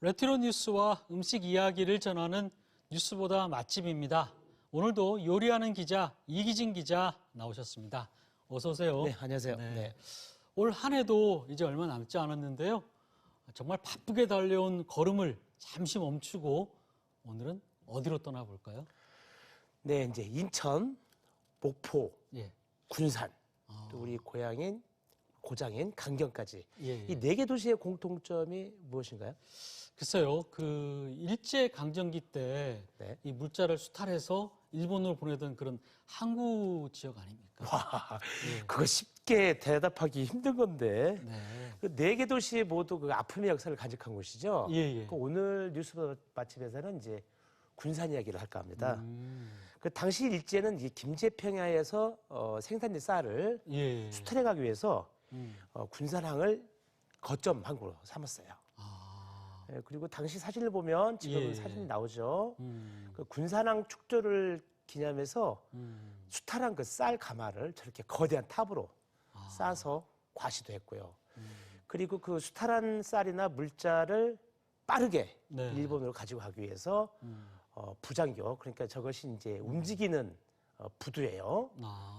레트로 뉴스와 음식 이야기를 전하는 뉴스보다 맛집입니다. 오늘도 요리하는 기자 이기진 기자 나오셨습니다. 어서 오세요. 네, 안녕하세요. 네. 올 한 해도 이제 얼마 남지 않았는데요. 정말 바쁘게 달려온 걸음을 잠시 멈추고 오늘은 어디로 떠나볼까요? 네, 이제 인천, 목포, 예. 군산, 또 우리 고장인 강경까지 예. 이 네 개 도시의 공통점이 무엇인가요? 글쎄요, 일제 강점기 때 이 네. 물자를 수탈해서 일본으로 보내던 그런 항구 지역 아닙니까? 와, 그거 쉽게 대답하기 힘든 건데 네. 그 네 개 도시 모두 그 아픔의 역사를 간직한 곳이죠. 예. 그 오늘 뉴스 맛집에서는 이제 군산 이야기를 할까 합니다. 그 당시 일제는 이 김제평야에서 생산된 쌀을 예. 수탈해 가기 위해서 군산항을 거점 항구로 삼았어요. 예, 그리고 당시 사진을 보면 지금 예. 사진이 나오죠. 그 군산항 축조를 기념해서 수탈한 그 쌀 가마를 저렇게 거대한 탑으로 싸서 과시도 했고요. 그리고 그 수탈한 쌀이나 물자를 빠르게 네. 일본으로 가지고 가기 위해서 부장교, 그러니까 저것이 이제 움직이는 부두예요.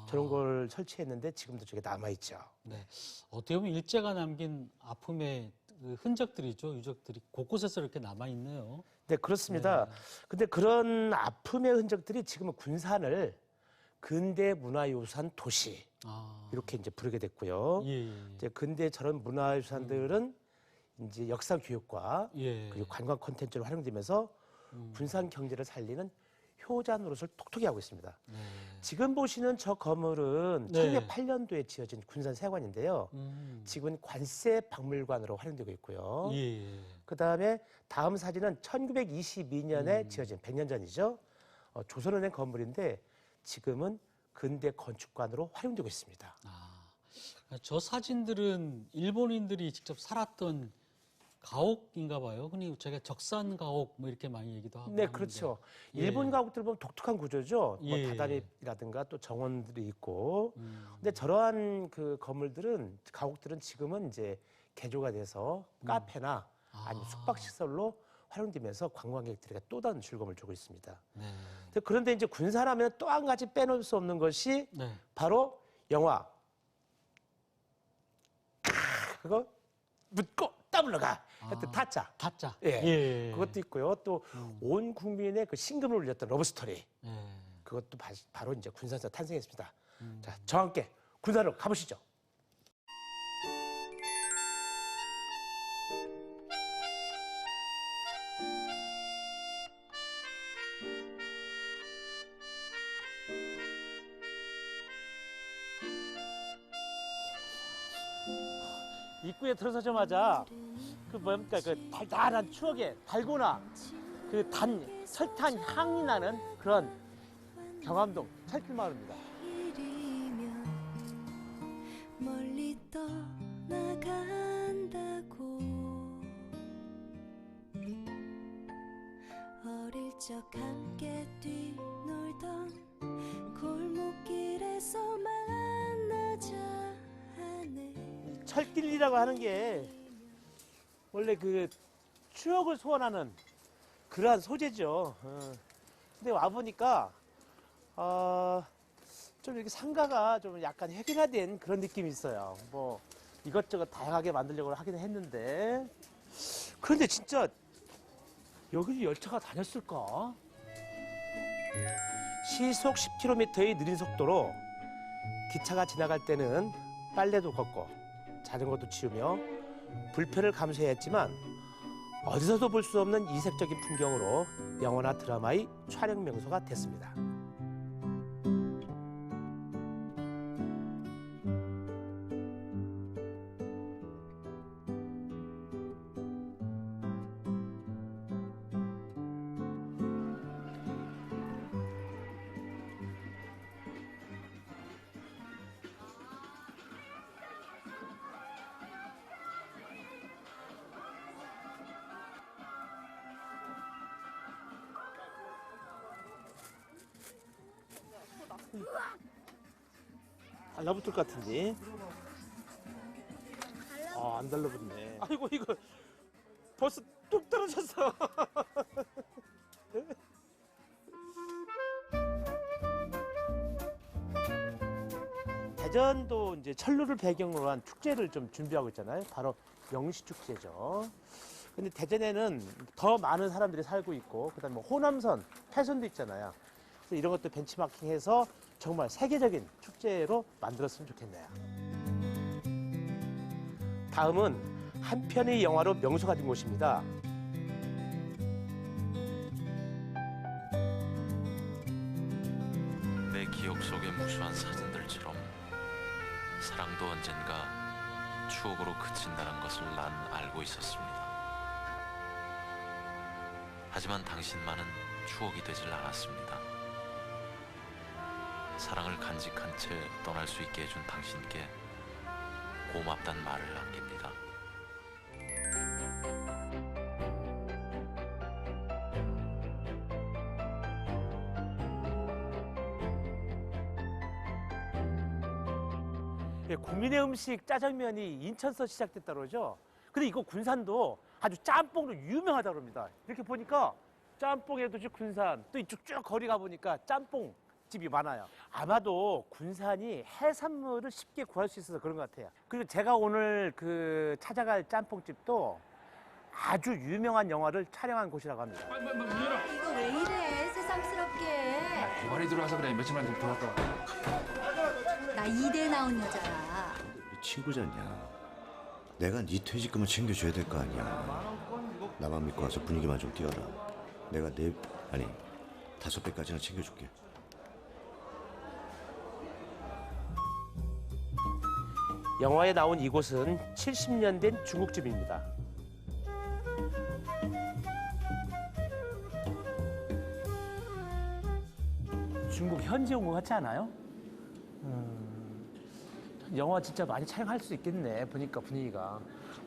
저런 걸 설치했는데 지금도 저게 남아있죠. 네. 어떻게 보면 일제가 남긴 아픔의 그 흔적들이죠. 유적들이 곳곳에서 이렇게 남아있네요. 네, 그렇습니다. 근데 그런 아픔의 흔적들이 지금은 군산을 근대 문화유산 도시 이렇게 이제 부르게 됐고요. 예. 이제 근대 저런 문화유산들은 이제 역사 교육과 예. 그리고 관광 콘텐츠로 활용되면서 군산 경제를 살리는 효자 노릇을 톡톡히 하고 있습니다. 지금 보시는 저 건물은 네. 1908년도에 지어진 군산 세관인데요. 지금은 관세 박물관으로 활용되고 있고요. 예. 그다음에 다음 사진은 1922년에 지어진 100년 전이죠. 조선은행 건물인데 지금은 근대 건축관으로 활용되고 있습니다. 저 사진들은 일본인들이 직접 살았던 가옥인가 봐요. 흔히 저희가 적산 가옥 뭐 이렇게 많이 얘기도 하고. 네, 하는데. 그렇죠. 예. 일본 가옥들 보면 독특한 구조죠. 뭐 예. 다다리라든가 또 정원들이 있고. 근데 저러한 그 건물들은 가옥들은 지금은 이제 개조가 돼서 카페나 아니면 숙박시설로 활용되면서 관광객들에게 또 다른 즐거움을 주고 있습니다. 네. 그런데 이제 군산하면 또 한 가지 빼놓을 수 없는 것이 네. 바로 영화. 그거 묻고 따블러가 하여튼 타짜. 타짜. 예. 예. 그것도 있고요. 또 온 국민의 그 심금을 울렸던 러브스토리. 예. 그것도 바로 이제 군산에서 탄생했습니다. 자, 저와 함께 군산으로 가보시죠. 입구에 들어서자마자 그 뭡니까 그 달달한 추억의 달고나 그 설탕 향이 나는 그런 경암동 철길마을입니다. 멀리 떠나간다고 어릴 적 함께 뛰놀던 골목길에서 만나자 하네. 철길이라고 하는 게 원래 그 추억을 소환하는 그러한 소재죠. 근데 와보니까 좀 이렇게 상가가 좀 약간 획일화된 그런 느낌이 있어요. 뭐 이것저것 다양하게 만들려고 하긴 했는데 그런데 진짜 여기 열차가 다녔을까? 시속 10km의 느린 속도로 기차가 지나갈 때는 빨래도 걷고 자전거도 치우며 불편을 감수해야 했지만 어디서도 볼 수 없는 이색적인 풍경으로 영화나 드라마의 촬영 명소가 됐습니다. 달라붙을 것 같은데. 안 달라붙네. 아이고 이거 벌써 뚝 떨어져. 떨어졌어. 대전도 이제 철로를 배경으로 한 축제를 좀 준비하고 있잖아요. 바로 영시축제죠. 근데 대전에는 더 많은 사람들이 살고 있고, 그다음에 뭐 호남선, 해선도 있잖아요. 그래서 이런 것도 벤치마킹해서 정말 세계적인 축제로 만들었으면 좋겠네요. 다음은 한 편의 영화로 명소가 된 곳입니다. 내 기억 속의 무수한 사진들처럼 사랑도 언젠가 추억으로 그친다는 것을 난 알고 있었습니다. 하지만 당신만은 추억이 되질 않았습니다. 사랑을 간직한 채 떠날 수 있게 해준 당신께 고맙단 말을 남깁니다. 예, 국민의 음식 짜장면이 인천서 시작됐다고 그러죠. 근데 이거 군산도 아주 짬뽕으로 유명하다고 합니다. 이렇게 보니까 짬뽕에도 군산, 또 이쪽 쭉 거리 가보니까 짬뽕 집이 많아요. 아마도 군산이 해산물을 쉽게 구할 수 있어서 그런 것 같아요. 그리고 제가 오늘 그 찾아갈 짬뽕집도 아주 유명한 영화를 촬영한 곳이라고 합니다. 이거 왜 이래 새삼스럽게. 개발이 들어와서 그래. 며칠만 좀 돌았다 와. 나 이대 나온 여자야. 우리 친구잖냐. 내가 네 퇴직금을 챙겨줘야 될 거 아니야. 나만 믿고 와서 분위기만 좀 띄워라. 내가 아니 5배까지는 챙겨줄게. 영화에 나온 이곳은 70년 된 중국집입니다. 중국 현지 온 것 같지 않아요? 영화 진짜 많이 촬영할 수 있겠네. 보니까 분위기가.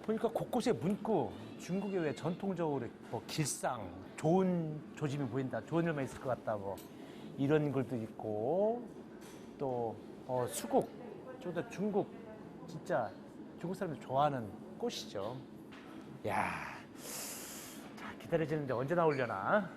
보니까 곳곳에 문구, 중국의 왜 전통적으로 뭐 길상, 좋은 조짐이 보인다. 좋은 일만 있을 것 같다. 뭐 이런 글도 있고 또 수국, 좀 더 중국 진짜 중국 사람들이 좋아하는 꽃이죠. 야, 자 기다려지는데 언제 나오려나?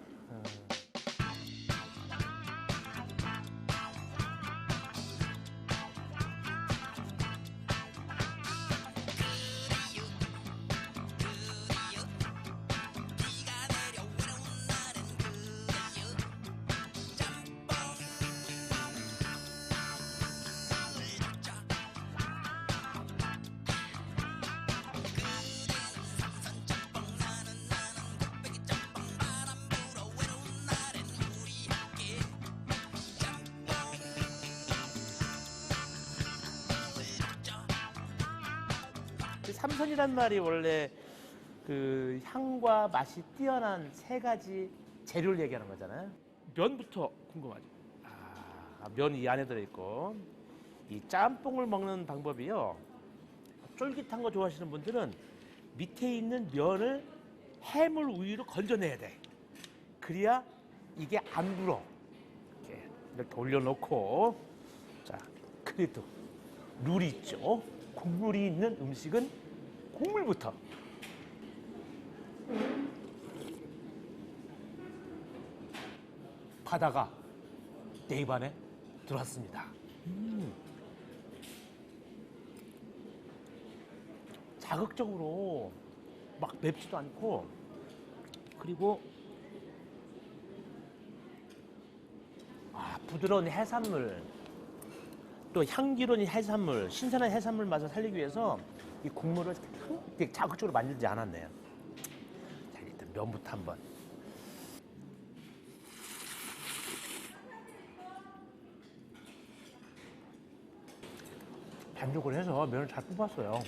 삼선이란 말이 원래 그 향과 맛이 뛰어난 3가지 재료를 얘기하는 거잖아요. 면부터 궁금하죠. 면 이 안에 들어있고, 이 짬뽕을 먹는 방법이요. 쫄깃한 거 좋아하시는 분들은 밑에 있는 면을 해물 우유로 건져내야 돼. 그래야 이게 안 불어. 이렇게 올려놓고, 자, 그래도 룰이 있죠. 국물이 있는 음식은 국물부터. 바다가 내 입안에 들어왔습니다. 자극적으로 막 맵지도 않고, 그리고 부드러운 해산물, 또 향기로운 해산물, 신선한 해산물 맛을 살리기 위해서 이 국물을 되게 자극적으로 만들지 않았네요. 자, 일단 면부터 한번. 반죽을 해서 면을 잘 뽑았어요.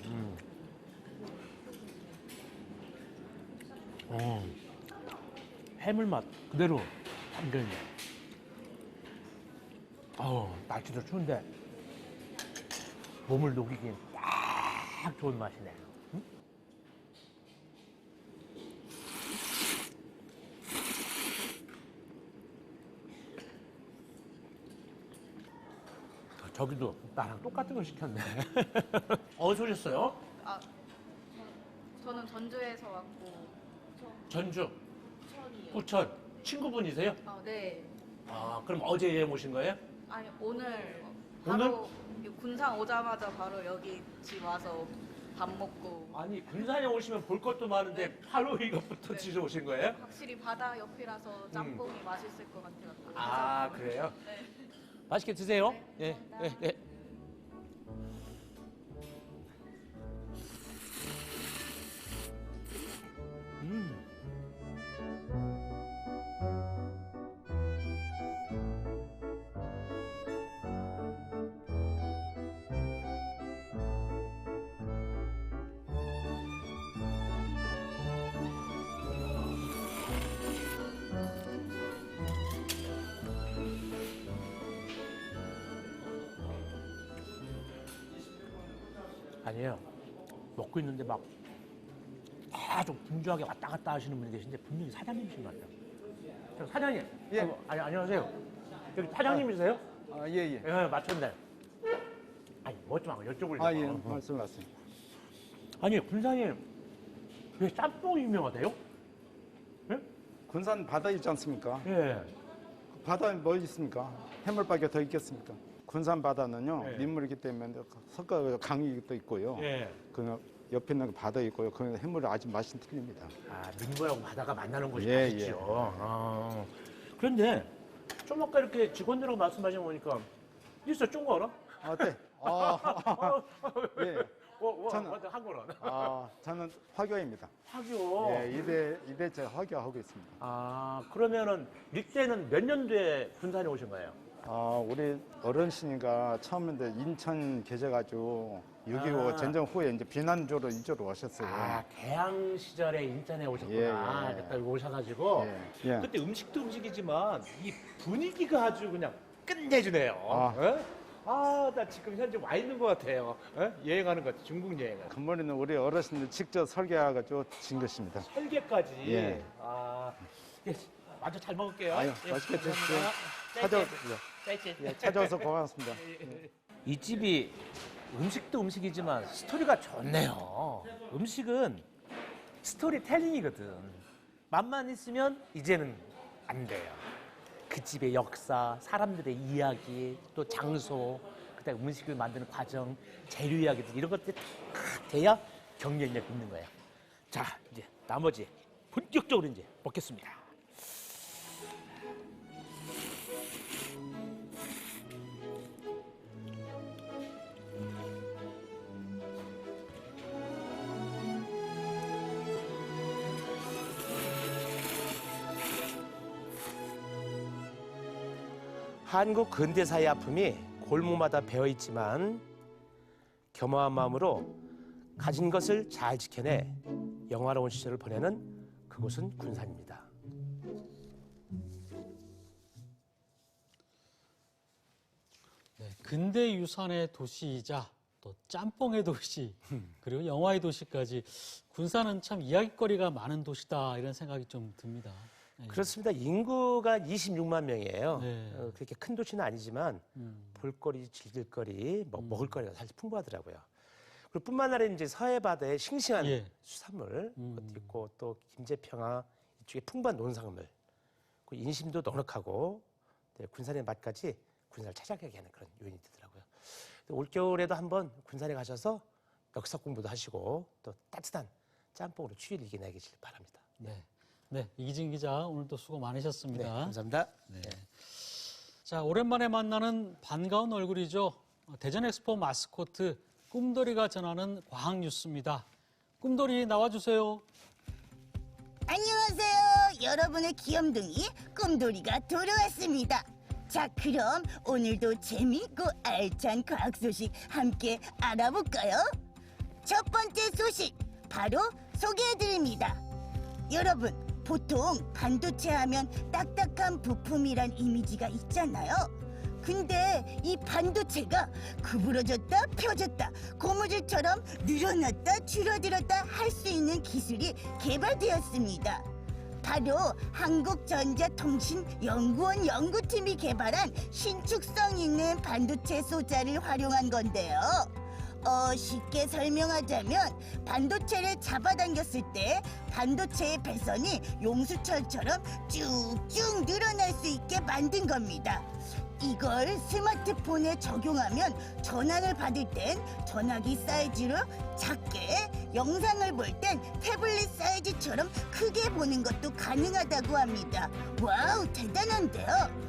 해물 맛 그대로 담겨있네. 날씨도 추운데 몸을 녹이긴 딱 좋은 맛이네. 응? 저기도 나랑 똑같은 걸 시켰네. 어디서 오셨어요? 저는 전주에서 왔고 전주, 부천 친구분이세요? 네. 아, 그럼 어제 여행 오신 거예요? 아니 오늘 바로 군산 오자마자 바로 여기 집 와서 밥 먹고 아니, 군산에 오시면 볼 것도 많은데 바로 이것부터 드시러 오신 거예요? 확실히 바다 옆이라서 짬뽕이 맛있을 것 같아요. 아, 그래요? 네. 맛있게 드세요. 예, 예, 예. 아니에요. 먹고 있는데 막 아주 분주하게 왔다 갔다 하시는 분이 계신데 분명히 사장님이신 것 같아요. 저 사장님. 예. 아니, 안녕하세요. 여기 사장님이세요? 아, 예, 예. 예, 맞췄네. 아니, 뭐 좀 여쭤보려고. 아, 예. 말씀하세요. 아니, 군산이 왜 짬뽕이 유명하대요? 군산 바다 있지 않습니까? 예. 바다에 뭐 있습니까? 해물밖에 더 있겠습니까? 군산 바다는요, 예. 민물이기 때문에 석가 강이 또 있고요. 예. 그 옆에 있는 바다 있고요. 그 해물이 아주 맛이 틀립니다. 아, 민물하고 바다가 만나는 곳이 예, 맛있죠. 예. 아. 그런데 좀 아까 이렇게 직원들하고 말씀하시는 거 보니까 있어 쫑거 알아? 아, 네. 예. 저는- 한국어는. 저는 화교입니다. 화교. 예, 이대째 화교하고 있습니다. 아, 그러면은 이때는 몇 년도에 군산에 오신 거예요? 우리 어른신이가 처음에 인천 계셔가지고 6.25 아. 전쟁 후에 이제 비난조로 이쪽으로 오셨어요. 아, 개항 시절에 인천에 오셨구나. 예, 예. 그때 오셔가지고. 예, 예. 그때 음식도 음식이지만 이 분위기가 아주 그냥 끝내주네요. 나 지금 현재 와 있는 것 같아요. 여행하는 것 같아요. 중국 여행을. 건물에는 우리 어르신들 직접 설계해가지고 진 것입니다. 설계까지. 예. 예, 완전 잘 먹을게요. 아유, 예, 맛있게 드십시오. 감사합니다. 찾아와서 고맙습니다. 이 집이 음식도 음식이지만 스토리가 좋네요. 음식은 스토리텔링이거든. 맛만 있으면 이제는 안 돼요. 그 집의 역사, 사람들의 이야기, 또 장소, 그다음에 음식을 만드는 과정, 재료 이야기들 이런 것들이 다 돼야 경쟁력 있는 거예요. 자, 이제 나머지 본격적으로 이제 먹겠습니다. 한국 근대사의 아픔이 골목마다 배어 있지만 겸허한 마음으로 가진 것을 잘 지켜내 영화로운 시절을 보내는 그곳은 군산입니다. 네, 근대 유산의 도시이자 또 짬뽕의 도시 그리고 영화의 도시까지 군산은 참 이야기거리가 많은 도시다 이런 생각이 좀 듭니다. 네. 그렇습니다. 인구가 26만 명이에요. 네. 그렇게 큰 도시는 아니지만 볼거리, 즐길거리, 먹을거리가 사실 풍부하더라고요. 그리고 뿐만 아니라 이제 서해 바다에 싱싱한 예. 수산물 것도 있고 또 김제평화 이쪽에 풍부한 농산물, 그 인심도 넉넉하고 네, 군산의 맛까지 군산을 찾아가게 하는 그런 요인이 되더라고요. 올겨울에도 한번 군산에 가셔서 역사 공부도 하시고 또 따뜻한 짬뽕으로 추위를 이겨내시길 바랍니다. 네. 네, 이기진 기자 오늘도 수고 많으셨습니다. 네, 감사합니다. 자, 오랜만에 만나는 반가운 얼굴이죠. 대전 엑스포 마스코트 꿈돌이가 전하는 과학 뉴스입니다. 꿈돌이 나와주세요. 안녕하세요. 여러분의 귀염둥이 꿈돌이가 돌아왔습니다. 자, 그럼 오늘도 재미있고 알찬 과학 소식 함께 알아볼까요? 첫 번째 소식 바로 소개해드립니다. 여러분, 보통 반도체 하면 딱딱한 부품이란 이미지가 있잖아요. 근데 이 반도체가 구부러졌다 펴졌다 고무줄처럼 늘어났다 줄어들었다 할 수 있는 기술이 개발되었습니다. 바로 한국전자통신연구원 연구팀이 개발한 신축성 있는 반도체 소자를 활용한 건데요. 쉽게 설명하자면 반도체를 잡아당겼을 때 반도체의 배선이 용수철처럼 쭉쭉 늘어날 수 있게 만든 겁니다. 이걸 스마트폰에 적용하면 전화를 받을 땐 전화기 사이즈로 작게, 영상을 볼 땐 태블릿 사이즈처럼 크게 보는 것도 가능하다고 합니다. 와우, 대단한데요?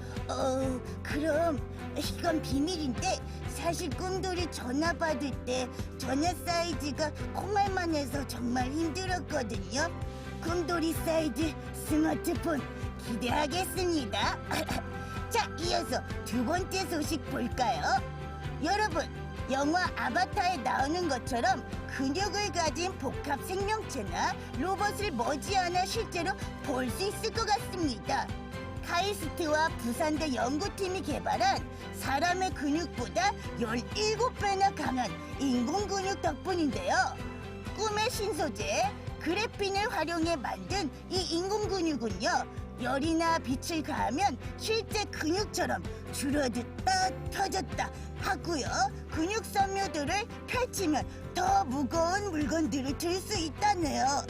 그럼 이건 비밀인데 사실 꿈돌이 전화 받을 때 전화 사이즈가 콩알만 해서 정말 힘들었거든요. 꿈돌이 사이즈 스마트폰 기대하겠습니다. 자, 이어서 두 번째 소식 볼까요? 여러분, 영화 아바타에 나오는 것처럼 근육을 가진 복합 생명체나 로봇을 머지않아 실제로 볼 수 있을 것 같습니다. 카이스트와 부산대 연구팀이 개발한 사람의 근육보다 17배나 강한 인공근육 덕분인데요. 꿈의 신소재 그래핀을 활용해 만든 이 인공근육은요, 열이나 빛을 가하면 실제 근육처럼 줄어들다 펴졌다 하고요. 근육 섬유들을 펼치면 더 무거운 물건들을 들 수 있다네요.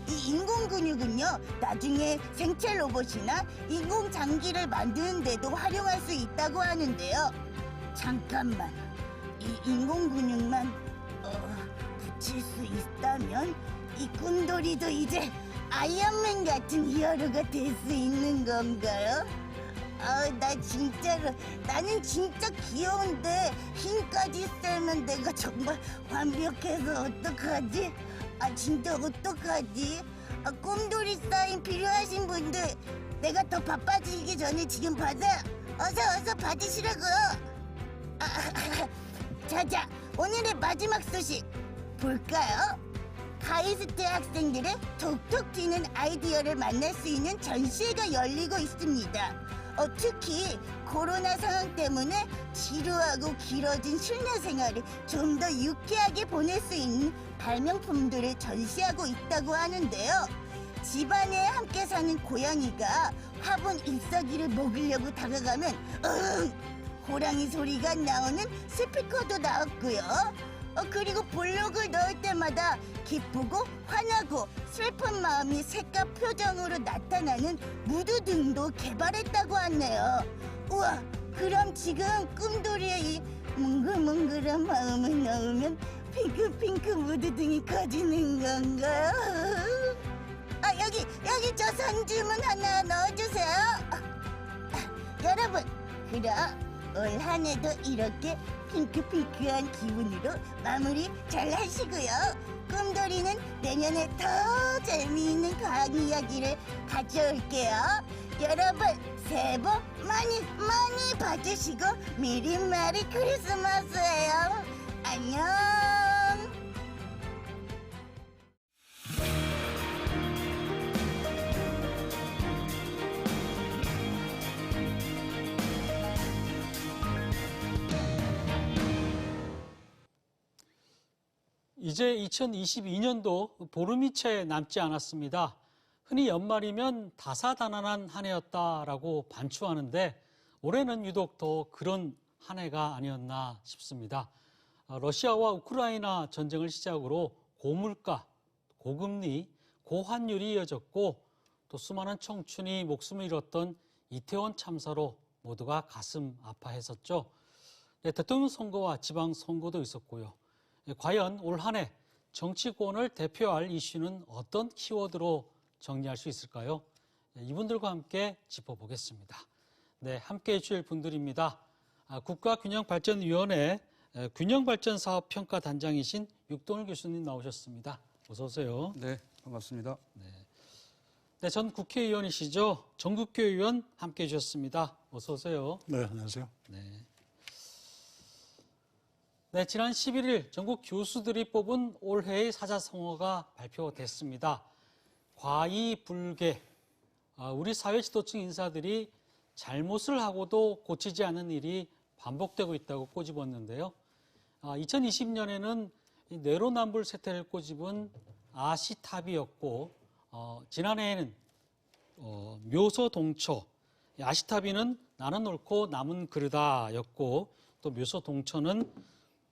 이 인공근육은요, 나중에 생체 로봇이나 인공장기를 만드는 데도 활용할 수 있다고 하는데요. 잠깐만, 이 인공근육만 붙일 수 있다면 이 꿈돌이도 이제 아이언맨 같은 히어로가 될 수 있는 건가요? 나는 진짜 귀여운데 힘까지 세면 내가 정말 완벽해서 어떡하지? 진짜 어떡하지? 꿈돌이 사인 필요하신 분들, 내가 더 바빠지기 전에 지금 받아. 어서 받으시라고요. 자자, 오늘의 마지막 소식 볼까요? 카이스트 학생들의 톡톡 튀는 아이디어를 만날 수 있는 전시회가 열리고 있습니다. 특히 코로나 상황 때문에 지루하고 길어진 실내 생활을 좀 더 유쾌하게 보낼 수 있는 발명품들을 전시하고 있다고 하는데요. 집안에 함께 사는 고양이가 화분 잎사귀를 먹으려고 다가가면 호랑이 소리가 나오는 스피커도 나왔고요. 그리고 볼록을 넣을 때마다 기쁘고 화나고 슬픈 마음이 색과 표정으로 나타나는 무드 등도 개발했다고 하네요. 우와, 그럼 지금 꿈돌이의 이 몽글몽글한 마음을 넣으면 핑크핑크 무드 등이 커지는 건가요? 여기 저 선주문 하나 넣어주세요. 여러분, 그럼 올 한 해도 이렇게 핑크핑크한 기분으로 마무리 잘 하시고요. 꿈돌이는 내년에 더 재미있는 과학 이야기를 가져올게요. 여러분, 새해 복 많이 받으시고 미리 메리 크리스마스예요. 안녕. 이제 2022년도 보름이 채 남지 않았습니다. 흔히 연말이면 다사다난한 한 해였다라고 반추하는데 올해는 유독 더 그런 한 해가 아니었나 싶습니다. 러시아와 우크라이나 전쟁을 시작으로 고물가, 고금리, 고환율이 이어졌고 또 수많은 청춘이 목숨을 잃었던 이태원 참사로 모두가 가슴 아파했었죠. 대통령 선거와 지방선거도 있었고요. 과연 올 한 해 정치권을 대표할 이슈는 어떤 키워드로 정리할 수 있을까요? 이분들과 함께 짚어보겠습니다. 네, 함께 해주실 분들입니다. 국가균형발전위원회 균형발전사업평가단장이신 육동일 교수님 나오셨습니다. 어서 오세요. 네, 반갑습니다. 네, 전 국회의원이시죠. 정국교 의원 함께 해주셨습니다. 어서 오세요. 네, 안녕하세요. 네, 지난 11일 전국 교수들이 뽑은 올해의 사자성어가 발표됐습니다. 과이불개, 우리 사회 지도층 인사들이 잘못을 하고도 고치지 않는 일이 반복되고 있다고 꼬집었는데요. 2020년에는 내로남불 세태를 꼬집은 아시타비였고 지난해에는 묘소동처, 아시타비는 나는 옳고 남은 그르다였고 또 묘소동처는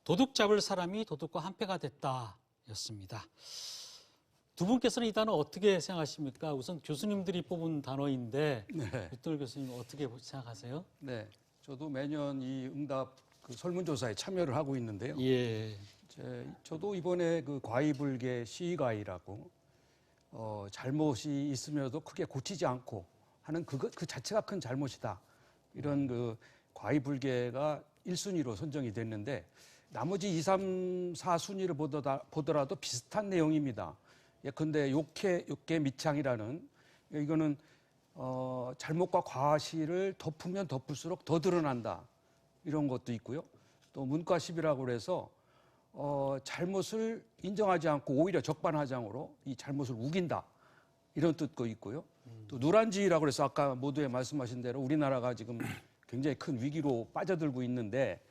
도둑 잡을 사람이 도둑과 한패가 됐다였습니다. 두 분께서는 이 단어 어떻게 생각하십니까? 우선 교수님들이 뽑은 단어인데 네. 윤동열 교수님 어떻게 생각하세요? 네, 저도 매년 이 응답 그 설문조사에 참여를 하고 있는데요. 예. 저도 이번에 그 과이불개 시가이라고 잘못이 있으면서도 크게 고치지 않고 하는 그 자체가 큰 잘못이다. 이런 그 과이불개가 1순위로 선정이 됐는데 나머지 2, 3, 4순위를 보더라도 비슷한 내용입니다. 예컨대 욕계 미창이라는 이거는 잘못과 과실을 덮으면 덮을수록 더 드러난다. 이런 것도 있고요. 또 문과십이라고 그래서 잘못을 인정하지 않고 오히려 적반하장으로 이 잘못을 우긴다. 이런 뜻도 있고요. 또 누란지라고 그래서 아까 모두에 말씀하신 대로 우리나라가 지금 굉장히 큰 위기로 빠져들고 있는데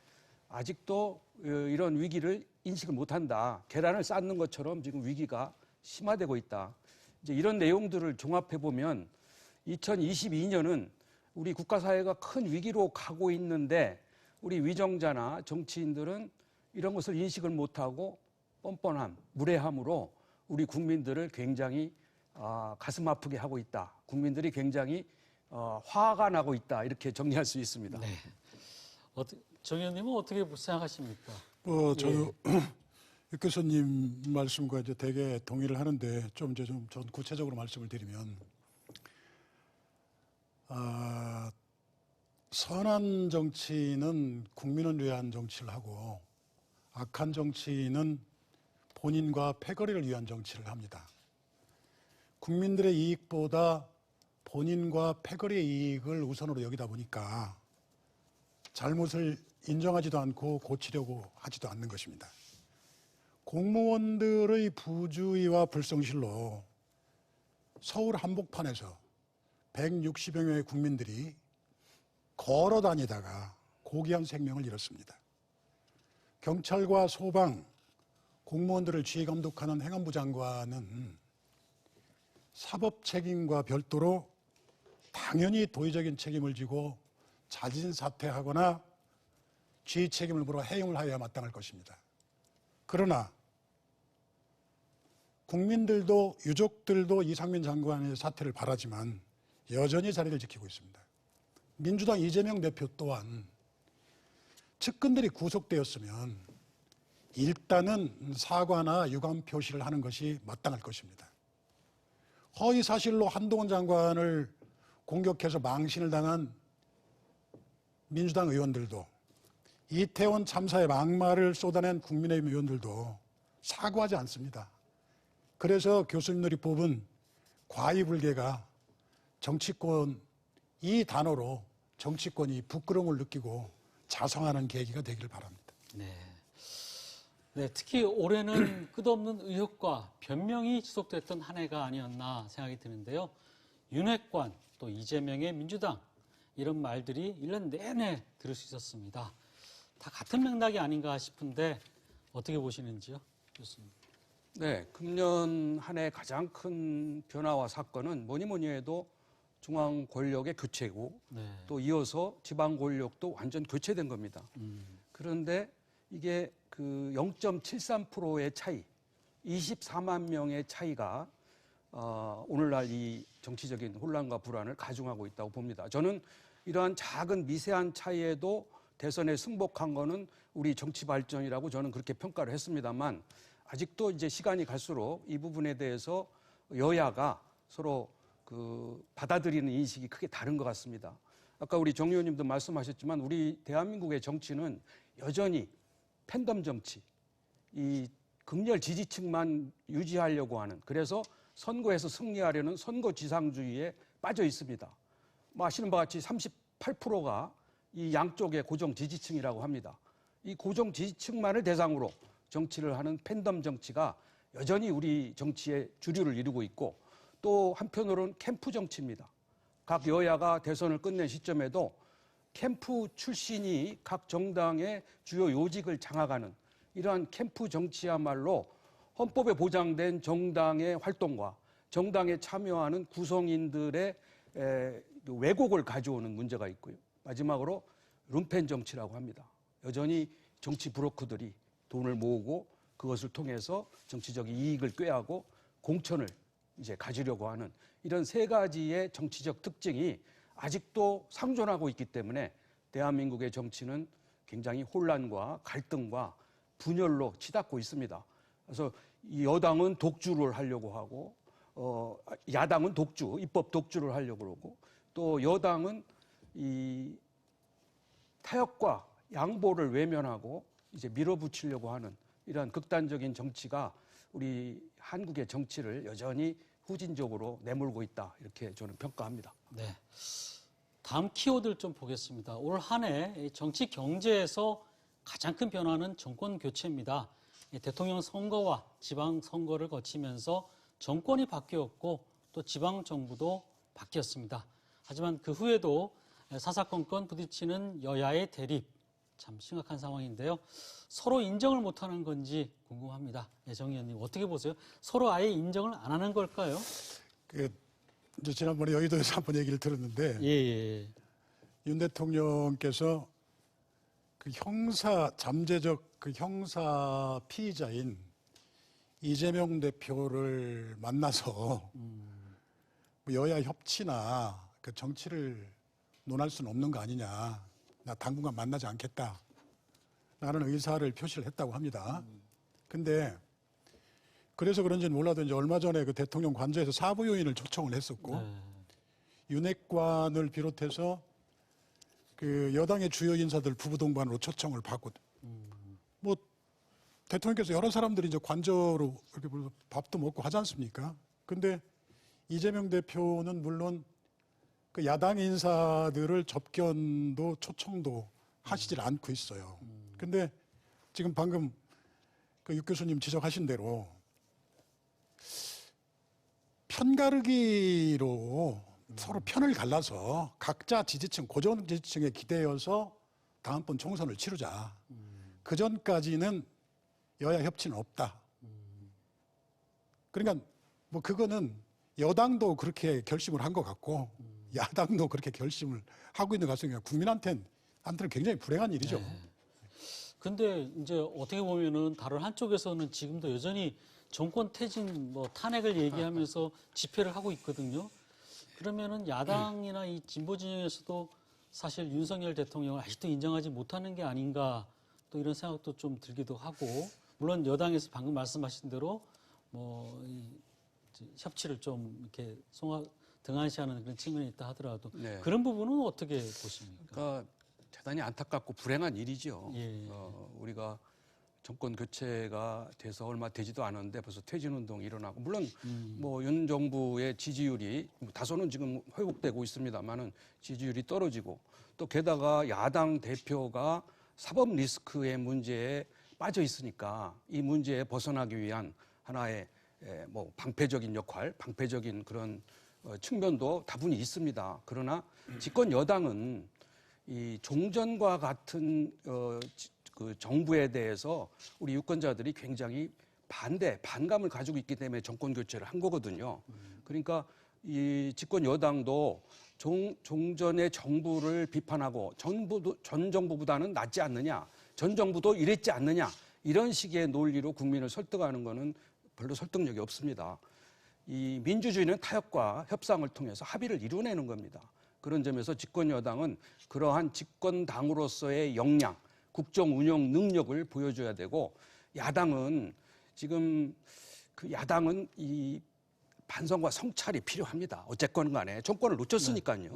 아직도 이런 위기를 인식을 못한다. 계란을 쌓는 것처럼 지금 위기가 심화되고 있다. 이제 이런 내용들을 종합해 보면 2022년은 우리 국가사회가 큰 위기로 가고 있는데 우리 위정자나 정치인들은 이런 것을 인식을 못하고 뻔뻔함, 무례함으로 우리 국민들을 굉장히 가슴 아프게 하고 있다. 국민들이 굉장히 화가 나고 있다. 이렇게 정리할 수 있습니다. 네. 정 의원님은 어떻게 생각하십니까? 저 유 교수님 말씀과 이제 되게 동의를 하는데 좀 구체적으로 말씀을 드리면 선한 정치는 국민을 위한 정치를 하고 악한 정치는 본인과 패거리를 위한 정치를 합니다. 국민들의 이익보다 본인과 패거리의 이익을 우선으로 여기다 보니까 잘못을 인정하지도 않고 고치려고 하지도 않는 것입니다. 공무원들의 부주의와 불성실로 서울 한복판에서 160여 명의 국민들이 걸어 다니다가 고귀한 생명을 잃었습니다. 경찰과 소방, 공무원들을 지휘 감독하는 행안부 장관은 사법 책임과 별도로 당연히 도의적인 책임을 지고 자진 사퇴하거나 지휘 책임을 물어 해임을 하여야 마땅할 것입니다. 그러나 국민들도 유족들도 이상민 장관의 사퇴를 바라지만 여전히 자리를 지키고 있습니다. 민주당 이재명 대표 또한 측근들이 구속되었으면 일단은 사과나 유감 표시를 하는 것이 마땅할 것입니다. 허위 사실로 한동훈 장관을 공격해서 망신을 당한 민주당 의원들도 이태원 참사의 막말을 쏟아낸 국민의힘 의원들도 사과하지 않습니다. 그래서 교수님들이 뽑은 과이불개가 정치권 이 단어로 정치권이 부끄러움을 느끼고 자성하는 계기가 되기를 바랍니다. 네. 네, 특히 올해는 끝없는 의혹과 변명이 지속됐던 한 해가 아니었나 생각이 드는데요. 윤핵관 또 이재명의 민주당 이런 말들이 1년 내내 들을 수 있었습니다. 다 같은 맥락이 아닌가 싶은데 어떻게 보시는지요, 교수님? 네, 금년 한 해 가장 큰 변화와 사건은 뭐니 해도 중앙 권력의 교체고 네. 또 이어서 지방 권력도 완전 교체된 겁니다. 그런데 이게 그 0.73%의 차이, 24만 명의 차이가 오늘날 이 정치적인 혼란과 불안을 가중하고 있다고 봅니다. 저는 이러한 작은 미세한 차이에도 대선에 승복한 거는 우리 정치 발전이라고 저는 그렇게 평가를 했습니다만 아직도 이제 시간이 갈수록 이 부분에 대해서 여야가 서로 그 받아들이는 인식이 크게 다른 것 같습니다. 아까 우리 정 의원님도 말씀하셨지만 우리 대한민국의 정치는 여전히 팬덤 정치, 이 극렬 지지층만 유지하려고 하는 그래서 선거에서 승리하려는 선거지상주의에 빠져 있습니다. 아시는 바와 같이 38%가 이 양쪽의 고정 지지층이라고 합니다. 이 고정 지지층만을 대상으로 정치를 하는 팬덤 정치가 여전히 우리 정치의 주류를 이루고 있고 또 한편으로는 캠프 정치입니다. 각 여야가 대선을 끝낸 시점에도 캠프 출신이 각 정당의 주요 요직을 장악하는 이러한 캠프 정치야말로 헌법에 보장된 정당의 활동과 정당에 참여하는 구성인들의 왜곡을 가져오는 문제가 있고요. 마지막으로 룸펜 정치라고 합니다. 여전히 정치 브로커들이 돈을 모으고 그것을 통해서 정치적 이익을 꾀하고 공천을 이제 가지려고 하는 이런 세 가지의 정치적 특징이 아직도 상존하고 있기 때문에 대한민국의 정치는 굉장히 혼란과 갈등과 분열로 치닫고 있습니다. 그래서 이 여당은 독주를 하려고 하고 야당은 입법 독주를 하려고 그러고 또 여당은 이 타협과 양보를 외면하고 이제 밀어붙이려고 하는 이러한 극단적인 정치가 우리 한국의 정치를 여전히 후진적으로 내몰고 있다 이렇게 저는 평가합니다. 네. 다음 키워드를 좀 보겠습니다. 올 한 해 정치 경제에서 가장 큰 변화는 정권 교체입니다. 대통령 선거와 지방 선거를 거치면서 정권이 바뀌었고 또 지방 정부도 바뀌었습니다. 하지만 그 후에도 사사건건 부딪히는 여야의 대립 참 심각한 상황인데요. 서로 인정을 못하는 건지 궁금합니다. 정 의원님 어떻게 보세요? 서로 아예 인정을 안 하는 걸까요? 이제 지난번에 여의도에서 한번 얘기를 들었는데 예. 윤 대통령께서 그 잠재적 그 형사 피의자인 이재명 대표를 만나서 뭐 여야 협치나 그 정치를 논할 수는 없는 거 아니냐. 나 당분간 만나지 않겠다. 라는 의사를 표시를 했다고 합니다. 근데 그래서 그런지는 몰라도 이제 얼마 전에 그 대통령 관저에서 사부요인을 초청을 했었고 윤핵관을 비롯해서 그 여당의 주요 인사들 부부 동반으로 초청을 받고 뭐 대통령께서 여러 사람들이 이제 관저로 이렇게 밥도 먹고 하지 않습니까? 근데 이재명 대표는 물론 그 야당 인사들을 접견도 초청도 하시질 않고 있어요. 근데 지금 방금 그 육 교수님 지적하신 대로 편가르기로 서로 편을 갈라서 각자 지지층, 고정 지지층에 기대어서 다음번 총선을 치르자. 그 전까지는 여야 협치는 없다. 그러니까 뭐 그거는 여당도 그렇게 결심을 한 것 같고 야당도 그렇게 결심을 하고 있는 것 같습니다. 국민한테는 굉장히 불행한 일이죠. 근데 이제 어떻게 보면은 다른 한쪽에서는 지금도 여전히 정권 퇴진, 뭐 탄핵을 얘기하면서 집회를 하고 있거든요. 그러면은 야당이나 이 진보 진영에서도 사실 윤석열 대통령을 아직도 인정하지 못하는 게 아닌가 또 이런 생각도 좀 들기도 하고, 물론 여당에서 방금 말씀하신 대로 뭐 협치를 좀 이렇게 등한시하는 그런 측면이 있다 하더라도 그런 부분은 어떻게 보십니까? 그러니까 대단히 안타깝고 불행한 일이죠. 예. 우리가 정권 교체가 돼서 얼마 되지도 않았는데 벌써 퇴진 운동이 일어나고, 물론 뭐 윤 정부의 지지율이 다소는 지금 회복되고 있습니다만은 지지율이 떨어지고, 또 게다가 야당 대표가 사법 리스크의 문제에 빠져 있으니까 이 문제에 벗어나기 위한 하나의 뭐 방패적인 역할, 방패적인 그런 측면도 다분히 있습니다. 그러나 집권 여당은 이 종전과 같은 그 정부에 대해서 우리 유권자들이 굉장히 반감을 가지고 있기 때문에 정권 교체를 한 거거든요. 그러니까 이 집권 여당도 종전의 정부를 비판하고 전 정부보다는 낫지 않느냐, 전 정부도 이랬지 않느냐, 이런 식의 논리로 국민을 설득하는 거는 별로 설득력이 없습니다. 이 민주주의는 타협과 협상을 통해서 합의를 이루어내는 겁니다. 그런 점에서 집권 여당은 그러한 집권당으로서의 역량, 국정 운영 능력을 보여줘야 되고, 야당은 지금 야당은 이 반성과 성찰이 필요합니다. 어쨌건 간에 정권을 놓쳤으니까요.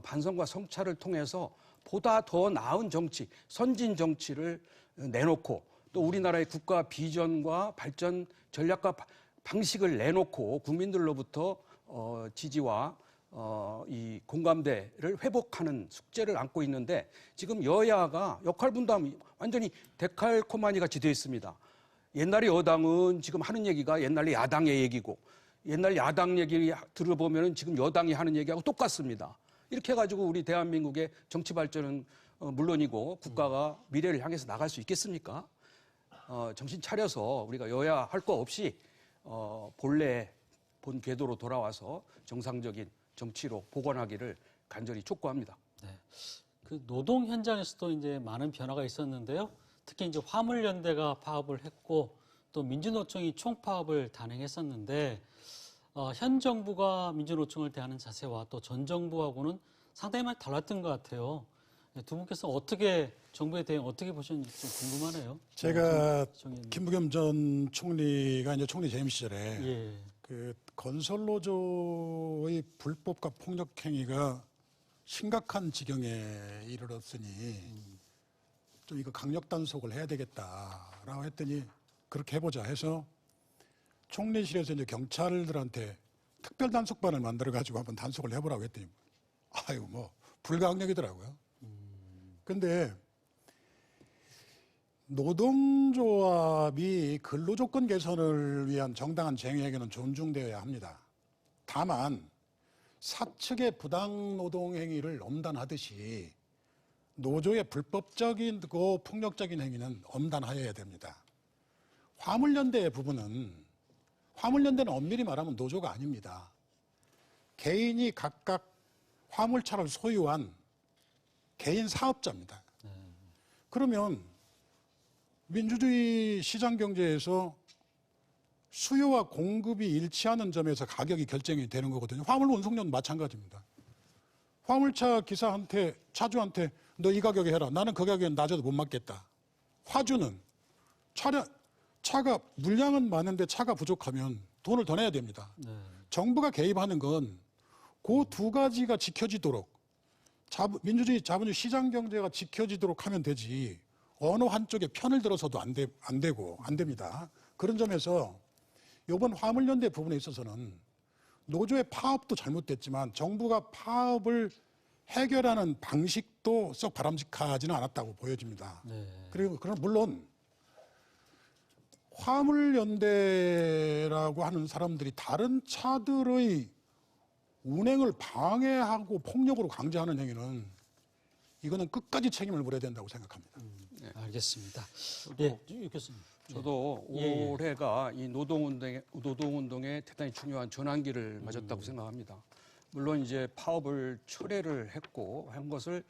반성과 성찰을 통해서 보다 더 나은 정치, 선진 정치를 내놓고, 또 우리나라의 국가 비전과 발전 전략과 방식을 내놓고 국민들로부터 지지와 이 공감대를 회복하는 숙제를 안고 있는데, 지금 여야가 역할 분담이 완전히 데칼코마니 같이 되어 있습니다. 옛날에 여당은 지금 하는 얘기가 옛날에 야당의 얘기고, 옛날 야당 얘기 들어보면 지금 여당이 하는 얘기하고 똑같습니다. 이렇게 해가지고 우리 대한민국의 정치 발전은 물론이고 국가가 미래를 향해서 나갈 수 있겠습니까? 정신 차려서 우리가 여야 할 거 없이 본래 본 궤도로 돌아와서 정상적인 정치로 복원하기를 간절히 촉구합니다. 네. 그 노동 현장에서도 이제 많은 변화가 있었는데요. 특히 이제 화물연대가 파업을 했고 또 민주노총이 총파업을 단행했었는데 현 정부가 민주노총을 대하는 자세와 또 전 정부하고는 상당히 많이 달랐던 것 같아요. 두 분께서 어떻게 정부의 대응 어떻게 보셨는지 좀 궁금하네요. 제가 김부겸 전 총리가 이제 총리 재임 시절에 예. 그 건설노조의 불법과 폭력 행위가 심각한 지경에 이르렀으니 좀 이거 강력 단속을 해야 되겠다라고 했더니 그렇게 해보자 해서 총리실에서 이제 경찰들한테 특별 단속반을 만들어 가지고 한번 단속을 해보라고 했더니 아유 뭐 불가항력이더라고요. 근데 노동조합이 근로조건 개선을 위한 정당한 쟁의에게는 존중되어야 합니다. 다만 사측의 부당 노동 행위를 엄단하듯이 노조의 불법적이고 폭력적인 행위는 엄단하여야 됩니다. 화물연대의 부분은 화물연대는 엄밀히 말하면 노조가 아닙니다. 개인이 각각 화물차를 소유한 개인 사업자입니다. 그러면 민주주의 시장 경제에서 수요와 공급이 일치하는 점에서 가격이 결정이 되는 거거든요. 화물 운송료는 마찬가지입니다. 화물차 기사한테, 차주한테 너 이 가격에 해라. 나는 그 가격에 낮아도 못 맞겠다. 화주는 차가 물량은 많은데 차가 부족하면 돈을 더 내야 됩니다. 정부가 개입하는 건 그 두 가지가 지켜지도록 민주주의 자본주의 시장 경제가 지켜지도록 하면 되지 어느 한쪽에 편을 들어서도 안 됩니다. 그런 점에서 이번 화물연대 부분에 있어서는 노조의 파업도 잘못됐지만 정부가 파업을 해결하는 방식도 썩 바람직하지는 않았다고 보여집니다. 그리고 물론 화물연대라고 하는 사람들이 다른 차들의 운행을 방해하고 폭력으로 강제하는 행위는 이거는 끝까지 책임을 물어야 된다고 생각합니다. 알겠습니다. 유 교수님. 저도 올해가 이 노동운동에 대단히 중요한 전환기를 맞았다고 생각합니다. 물론 이제 파업을 철회를 했고 한 것을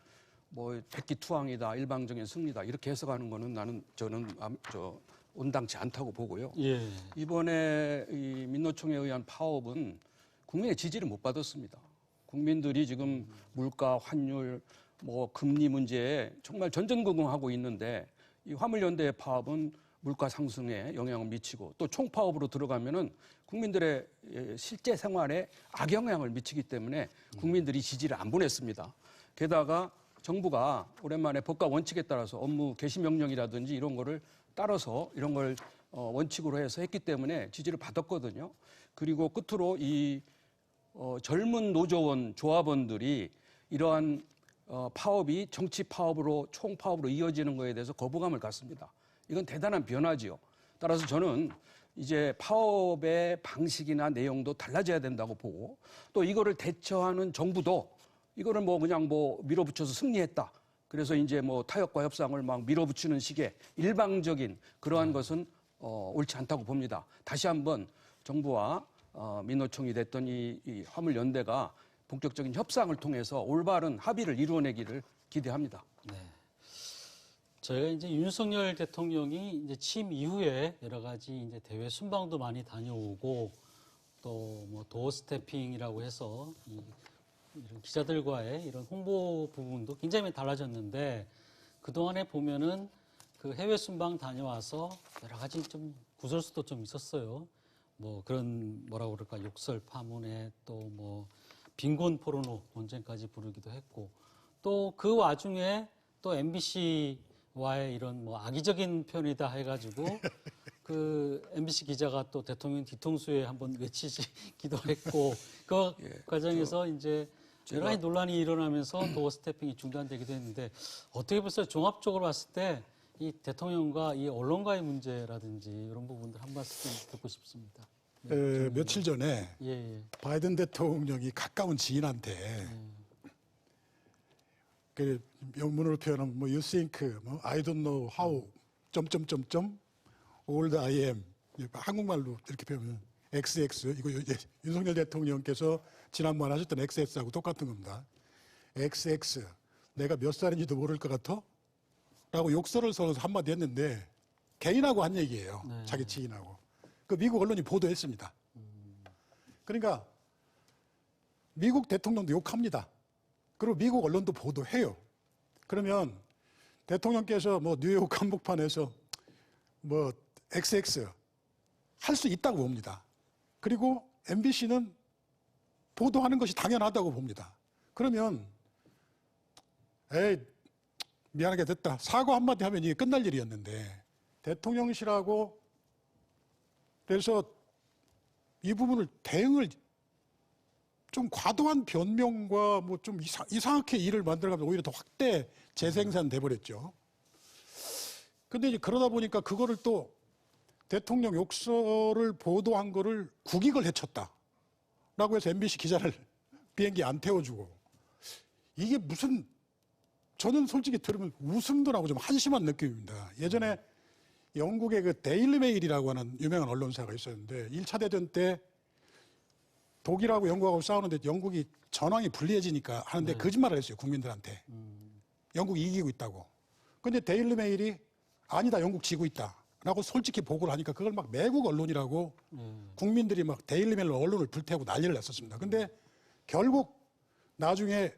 뭐 백기투항이다, 일방적인 승리다 이렇게 해석하는 거는 저는 온당치 않다고 보고요. 이번에 이 민노총에 의한 파업은 국민의 지지를 못 받았습니다. 국민들이 지금 물가, 환율, 뭐 금리 문제에 정말 전전긍긍하고 있는데 이 화물연대의 파업은 물가 상승에 영향을 미치고 또 총파업으로 들어가면은 국민들의 실제 생활에 악영향을 미치기 때문에 국민들이 지지를 안 보냈습니다. 게다가 정부가 오랜만에 법과 원칙에 따라서 업무 개시 명령이라든지 이런 거를 따라서 이런 걸 원칙으로 해서 했기 때문에 지지를 받았거든요. 그리고 끝으로 이 젊은 노조원 조합원들이 이러한 파업이 정치 파업으로 총파업으로 이어지는 것에 대해서 거부감을 갖습니다. 이건 대단한 변화지요. 따라서 저는 이제 파업의 방식이나 내용도 달라져야 된다고 보고 또 이거를 대처하는 정부도 이거를 그냥 밀어붙여서 승리했다. 그래서 이제 타협과 협상을 막 밀어붙이는 식의 일방적인 그러한 것은 옳지 않다고 봅니다. 다시 한번 정부와 민노총이 됐던 이 화물연대가 본격적인 협상을 통해서 올바른 합의를 이루어내기를 기대합니다. 저희가 이제 윤석열 대통령이 이제 취임 이후에 여러 가지 이제 대외 순방도 많이 다녀오고 또 도어 스태핑이라고 해서 이런 기자들과의 이런 홍보 부분도 굉장히 많이 달라졌는데 그동안에 보면은 그 해외 순방 다녀와서 여러 가지 좀 구설수도 좀 있었어요. 그런 뭐라고 그럴까 욕설 파문에 또 빈곤 포르노 논쟁까지 부르기도 했고 또 그 와중에 또 MBC와의 이런 악의적인 표현이다 해가지고 그 MBC 기자가 또 대통령 뒤통수에 한번 외치기도 했고 그 과정에서 이제 여러 가지 논란이 일어나면서 도어 스태핑이 중단되기도 했는데 어떻게 보세요? 종합적으로 봤을 때 이 대통령과 이 언론과의 문제라든지 이런 부분들 한 말씀 좀 듣고 싶습니다. 며칠 전에 바이든 대통령이 가까운 지인한테 그 영문으로 표현하면 you think, I don't know how, old I am. 한국말로 이렇게 표현하면 XX, 이거 윤석열 대통령께서 지난번에 하셨던 XX하고 똑같은 겁니다. XX, 내가 몇 살인지도 모를 것 같아? 라고 욕설을 써서 한마디 했는데 개인하고 한 얘기예요. 네. 자기 지인하고. 그 미국 언론이 보도했습니다. 그러니까 미국 대통령도 욕합니다. 그리고 미국 언론도 보도해요. 그러면 대통령께서 뭐 뉴욕 한복판에서 뭐 XX 할 수 있다고 봅니다. 그리고 MBC는 보도하는 것이 당연하다고 봅니다. 그러면 에이 미안하게 됐다. 사과 한마디 하면 이게 끝날 일이었는데 대통령실하고 그래서 이 부분을 대응을 좀 과도한 변명과 뭐 좀 이상하게 일을 만들어가면서 오히려 더 확대 재생산 돼버렸죠. 근데 이제 그러다 보니까 그거를 또 대통령 욕설을 보도한 거를 국익을 해쳤다. 라고 해서 MBC 기자를 비행기 안 태워주고. 이게 무슨, 저는 솔직히 들으면 웃음도 나고 좀 한심한 느낌입니다. 예전에 영국의 그 데일리 메일이라고 하는 유명한 언론사가 있었는데 1차 대전 때 독일하고 영국하고 싸우는데 영국이 전황이 불리해지니까 하는데 거짓말을 했어요, 국민들한테. 영국이 이기고 있다고. 근데 데일리 메일이 아니다, 영국 지고 있다. 라고 솔직히 보고를 하니까 그걸 막 매국 언론이라고 국민들이 막 데일리 메일로 언론을 불태우고 난리를 냈었습니다. 근데 결국 나중에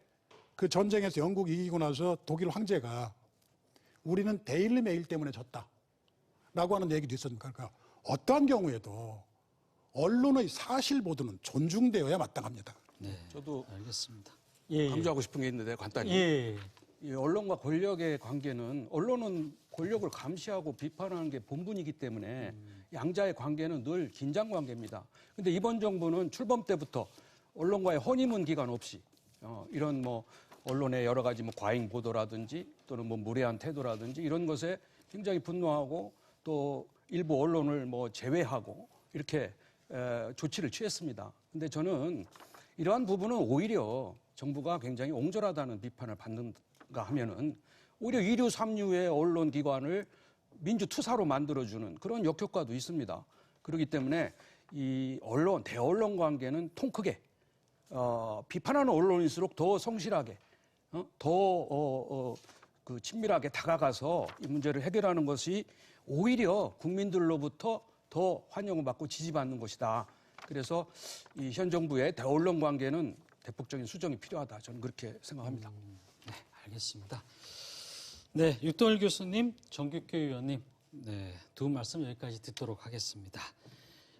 그 전쟁에서 영국이 이기고 나서 독일 황제가 우리는 데일리 메일 때문에 졌다. 라고 하는 얘기도 있었습니다. 그러니까 어떠한 경우에도 언론의 사실 보도는 존중되어야 마땅합니다. 네, 저도 알겠습니다. 예, 강조하고 싶은 게 있는데 간단히. 예. 이 언론과 권력의 관계는 언론은 권력을 감시하고 비판하는 게 본분이기 때문에 양자의 관계는 늘 긴장 관계입니다. 근데 이번 정부는 출범 때부터 언론과의 허니문 기간 없이 이런 뭐 언론의 여러 가지 뭐 과잉 보도라든지 또는 뭐 무례한 태도라든지 이런 것에 굉장히 분노하고 또 일부 언론을 뭐 제외하고 이렇게 조치를 취했습니다. 근데 저는 이러한 부분은 오히려 정부가 굉장히 옹졸하다는 비판을 받는가 하면은 오히려 2류, 3류의 언론기관을 민주투사로 만들어주는 그런 역효과도 있습니다. 그렇기 때문에 이 언론, 대언론 관계는 통 크게 비판하는 언론일수록 더 성실하게 그 친밀하게 다가가서 이 문제를 해결하는 것이 오히려 국민들로부터 더 환영을 받고 지지받는 것이다. 그래서 이 현 정부의 대언론 관계는 대폭적인 수정이 필요하다. 저는 그렇게 생각합니다. 네, 알겠습니다. 네, 육동일 교수님, 정규표 의원님, 네, 두 분 말씀 여기까지 듣도록 하겠습니다.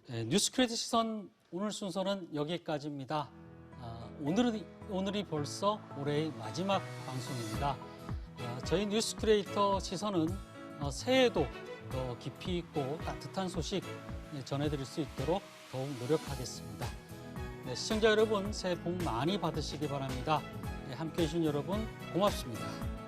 뉴스크레딧 시선 오늘 순서는 여기까지입니다. 오늘이 벌써 올해의 마지막 방송입니다. 저희 뉴스 크리에이터 시선은 새해에도 더 깊이 있고 따뜻한 소식 전해드릴 수 있도록 더욱 노력하겠습니다. 네, 시청자 여러분 새해 복 많이 받으시기 바랍니다. 네, 함께해 주신 여러분 고맙습니다.